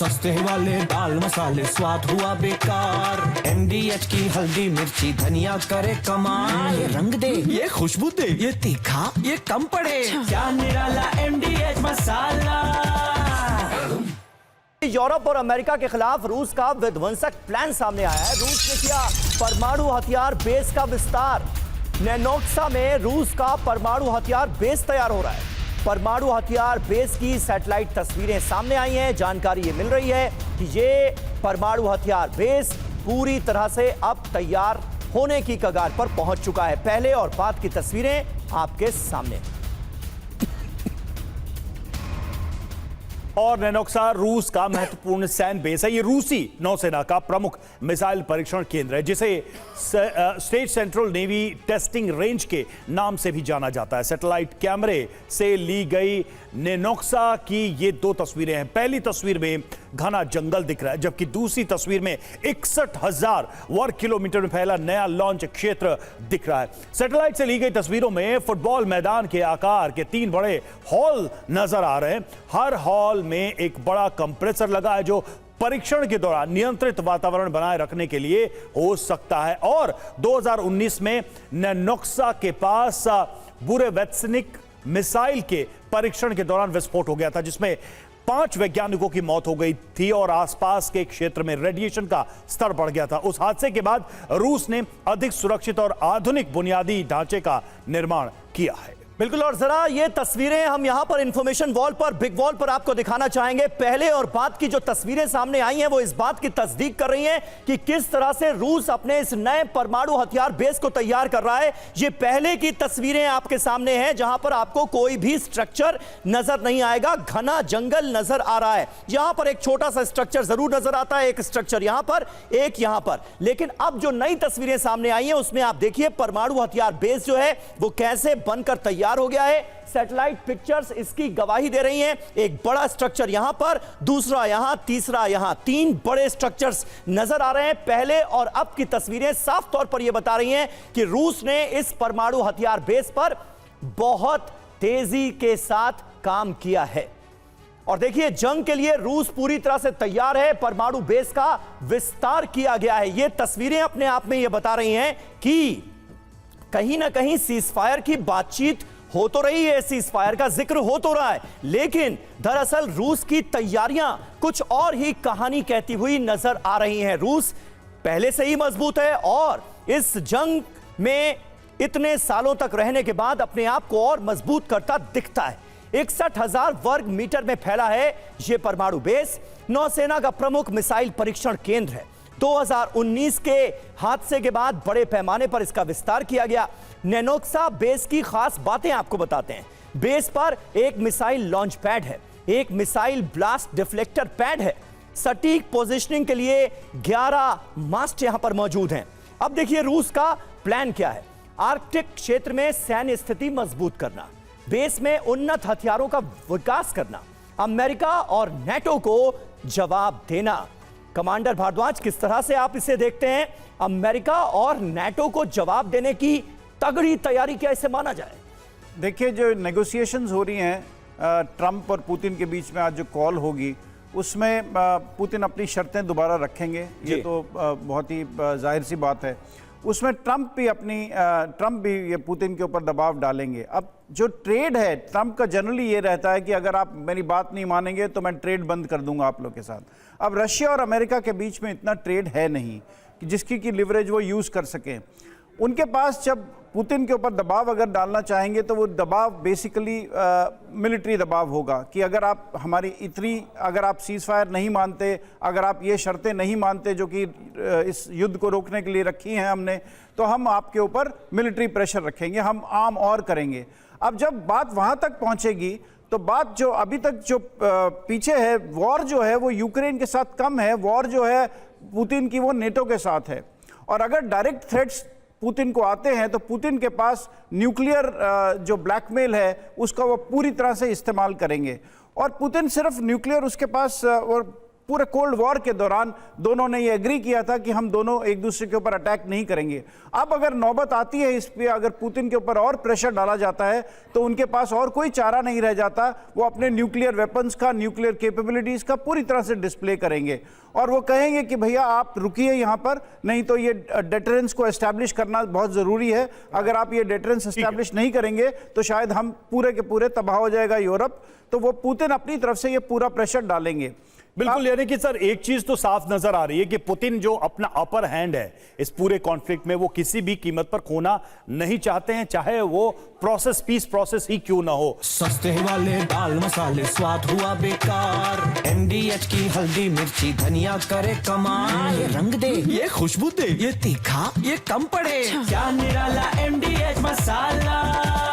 सस्ते वाले दाल मसाले स्वाद हुआ बेकार। MDH की हल्दी मिर्ची धनिया करे कमाल। ये रंग दे, ये खुशबू दे, ये तीखा, ये कम पड़े। क्या निराला MDH मसाला। यूरोप और अमेरिका के खिलाफ रूस का विध्वंसक प्लान सामने आया है। रूस ने किया परमाणु हथियार बेस का विस्तार। नेनोक्सा में रूस का परमाणु हथियार बेस तैयार हो रहा है। परमाणु हथियार बेस की सैटेलाइट तस्वीरें सामने आई हैं। जानकारी ये मिल रही है कि ये परमाणु हथियार बेस पूरी तरह से अब तैयार होने की कगार पर पहुंच चुका है। पहले और बाद की तस्वीरें आपके सामने। और नेनोक्सा रूस का महत्वपूर्ण सैन्य बेस है। ये रूसी नौसेना का प्रमुख मिसाइल परीक्षण केंद्र है, जिसे state central navy testing range के नाम से भी जाना जाता है। सैटेलाइट कैमरे से ली गई नेनोक्सा की ये दो तस्वीरें हैं। पहली तस्वीर में घना जंगल दिख रहा है, जबकि दूसरी तस्वीर में 61,000 वर्ग किलोमीटर में फैला नया लॉन्च क्षेत्र दिख रहा है। सैटेलाइट से ली गई तस्वीरों में फुटबॉल मैदान के आकार के 3 बड़े हॉल नजर आ रहे हैं। हर हॉल में एक बड़ा कंप्रेसर लगा है, जो परीक्षण के दौरान नियंत्रित वातावरण बनाए रखने के लिए हो सकता है। और 2019 में नेनोक्सा के पास बुरेवेत्सनिक मिसाइल के परीक्षण के दौरान विस्फोट हो गया था, जिसमें 5 वैज्ञानिकों की मौत हो गई थी और आसपास के क्षेत्र में रेडिएशन का स्तर बढ़ गया था। उस हादसे के बाद रूस ने अधिक सुरक्षित और आधुनिक बुनियादी ढांचे का निर्माण किया है। बिल्कुल, और जरा ये तस्वीरें हम यहां पर इंफॉर्मेशन वॉल पर, बिग वॉल पर आपको दिखाना चाहेंगे। पहले और बाद की जो तस्वीरें सामने आई हैं वो इस बात की तस्दीक कर रही हैं कि किस तरह से रूस अपने इस नए परमाणु हथियार बेस को तैयार कर रहा है। ये पहले की तस्वीरें आपके सामने हैं, जहां पर आपको कोई भी स्ट्रक्चर नजर नहीं आएगा। घना जंगल नजर आ रहा है। यहां पर एक छोटा सा स्ट्रक्चर जरूर नजर आता है, एक स्ट्रक्चर यहां पर, एक यहां पर। लेकिन अब जो नई तस्वीरें सामने आई हैं उसमें आप देखिए परमाणु हथियार बेस जो है वो कैसे बनकर तैयार हो गया है। सैटेलाइट पिक्चर्स इसकी गवाही दे रही हैं। एक बड़ा स्ट्रक्चर यहां पर, दूसरा यहां, तीसरा यहां, 3 बड़े स्ट्रक्चर्स नजर आ रहे हैं। पहले और अब की तस्वीरें साफ तौर पर यह बता रही हैं कि रूस ने इस परमाणु हथियार बेस पर बहुत तेजी के साथ काम किया है। और देखिए, जंग के लिए रूस पूरी तरह से तैयार है। परमाणु बेस का विस्तार किया गया है। यह तस्वीरें अपने आप में यह बता रही हैं कि कहीं ना कहीं सीजफायर की बातचीत हो तो रही है, सीजफायर का जिक्र हो तो रहा है, लेकिन दरअसल रूस की तैयारियां कुछ और ही कहानी कहती हुई नजर आ रही हैं। रूस पहले से ही मजबूत है और इस जंग में इतने सालों तक रहने के बाद अपने आप को और मजबूत करता दिखता है। 61,000 वर्ग मीटर में फैला है यह परमाणु बेस। नौसेना का प्रमुख मिसाइल परीक्षण केंद्र है। 2019 के हादसे के बाद बड़े पैमाने पर इसका विस्तार किया गया। नेनोक्सा बेस की खास बातें आपको बताते हैं। बेस पर एक मिसाइल लॉन्च पैड है, एक मिसाइल ब्लास्ट डिफ्लेक्टर पैड है। सटीक पोजीशनिंग के लिए 11 मास्ट यहां पर मौजूद हैं। अब देखिए रूस का प्लान क्या है। आर्कटिक क्षेत्र में सैन्य स्थिति मजबूत करना, बेस में उन्नत हथियारों का विकास करना, अमेरिका और नेटो को जवाब देना। कमांडर भारद्वाज, किस तरह से आप इसे देखते हैं? अमेरिका और नेटो को जवाब देने की तगड़ी तैयारी क्या इसे माना जाए? देखिए, जो नेगोशिएशंस हो रही हैं ट्रंप और पुतिन के बीच में, आज जो कॉल होगी उसमें पुतिन अपनी शर्तें दोबारा रखेंगे। ये तो बहुत ही जाहिर सी बात है। उसमें ट्रंप भी ये पुतिन के ऊपर दबाव डालेंगे। अब जो ट्रेड है, ट्रंप का जनरली ये रहता है कि अगर आप मेरी बात नहीं मानेंगे तो मैं ट्रेड बंद कर दूंगा आप लोग के साथ। अब रशिया और अमेरिका के बीच में इतना ट्रेड है नहीं कि जिसकी की लिवरेज वो यूज़ कर सकें। उनके पास जब पुतिन के ऊपर दबाव अगर डालना चाहेंगे तो वो दबाव बेसिकली मिलिट्री दबाव होगा कि अगर आप अगर आप सीज फायर नहीं मानते, अगर आप ये शर्तें नहीं मानते जो कि इस युद्ध को रोकने के लिए रखी हैं हमने, तो हम आपके ऊपर मिलिट्री प्रेशर रखेंगे, हम आर्म और करेंगे। अब जब बात वहाँ तक पहुँचेगी तो बात जो अभी तक जो पीछे है, वॉर जो है वो यूक्रेन के साथ कम है, वॉर जो है पुतिन की वो नेटो के साथ है। और अगर डायरेक्ट थ्रेट्स पुतिन को आते हैं तो पुतिन के पास न्यूक्लियर जो ब्लैकमेल है उसका वो पूरी तरह से इस्तेमाल करेंगे। और पुतिन सिर्फ न्यूक्लियर उसके पास और पूरे कोल्ड वॉर के दौरान दोनों ने ये एग्री किया था कि हम दोनों एक दूसरे के ऊपर अटैक नहीं करेंगे। अब अगर नौबत आती है इस पे, अगर पुतिन के ऊपर और प्रेशर डाला जाता है तो उनके पास और कोई चारा नहीं रह जाता, वो अपने न्यूक्लियर वेपन्स का, न्यूक्लियर कैपेबिलिटीज का पूरी तरह से डिस्प्ले करेंगे और वो कहेंगे कि भैया आप रुकिए यहाँ पर, नहीं तो ये डेटरेंस को एस्टैब्लिश करना बहुत जरूरी है। अगर आप ये डेटरेंस एस्टैब्लिश नहीं करेंगे तो शायद हम पूरे के पूरे तबाह हो जाएगा यूरोप। तो वो पुतिन अपनी तरफ से ये पूरा प्रेशर डालेंगे। बिल्कुल, यानी कि सर एक चीज तो साफ नजर आ रही है कि पुतिन जो अपना अपर हैंड है इस पूरे कॉन्फ्लिक्ट में, वो किसी भी कीमत पर खोना नहीं चाहते हैं, चाहे वो प्रोसेस, पीस प्रोसेस ही क्यों ना हो। सस्ते वाले दाल मसाले स्वाद हुआ बेकार, MDH की हल्दी मिर्ची धनिया करे कमाल। ये रंग दे, ये खुशबू दे, ये तीखा, ये कम पड़े, क्या निराला MDH मसाला।